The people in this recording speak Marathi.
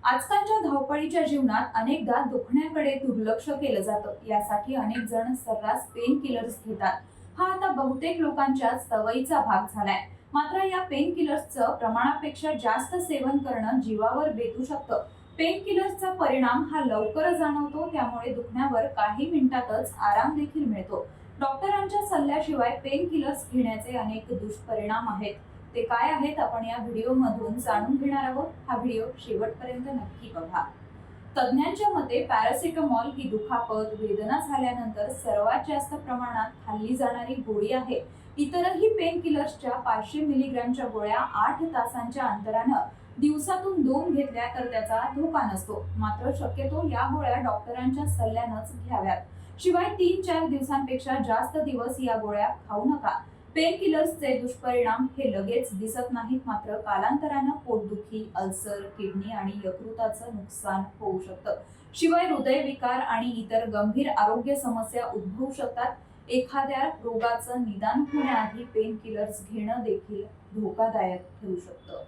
आजकालच्या धावपळीच्या जीवनात अनेकदा दुखण्याकडे दुर्लक्ष केलं जातं। यासाठी अनेक जण सर्रास पेन किलर्स घेतात। हा आता बहुतेक लोकांच्या सवयीचा भाग झालाय। मात्र या पेन किलर्सचं प्रमाणापेक्षा जास्त सेवन करणं जीवावर बेतू शकतं। पेन किलर्सचा परिणाम हा लवकर जाणवतो, त्यामुळे दुखण्यावर काही मिनिटातच आराम देखील मिळतो। डॉक्टरांच्या सल्ल्याशिवाय पेन किलर्स घेण्याचे अनेक दुष्परिणाम आहेत। ते काय आहेत आपण या व्हिडिओ मधून जाणून घेणार आहोत। हा व्हिडिओ शेवटपर्यंत नक्की बघा। तज्ञांच्या मते पॅरासिटामॉल ही दुखापत वेदना झाल्यानंतर सर्वात जास्त प्रमाणात खाल्ली जाणारी गोळी आहे। इतरही पेन किलर्सच्या 500 मिलीग्रॅमच्या गोळ्या 8 तासांच्या अंतरानं दिवसातून 2 घेतल्या तर त्याचा धोका नसतो। मात्र शक्यतो या गोळ्या डॉक्टरांच्या सल्ल्यानंच घ्याव्यात। शिवाय 3-4 दिवसांपेक्षा जास्त दिवस या गोळ्या खाऊ नका। पेन किलर्सचे दुष्परिणाम हे लगेच दिसत नाहीत, मात्र कालांतरानं पोटदुखी, अल्सर, किडनी आणि यकृताचं नुकसान होऊ शकतं। शिवाय हृदयविकार आणि इतर गंभीर आरोग्य समस्या उद्भवू शकतात। एखाद्या रोगाचं निदान होण्याआधी पेन किलर्स घेणं देखील धोकादायक ठरू शकतं।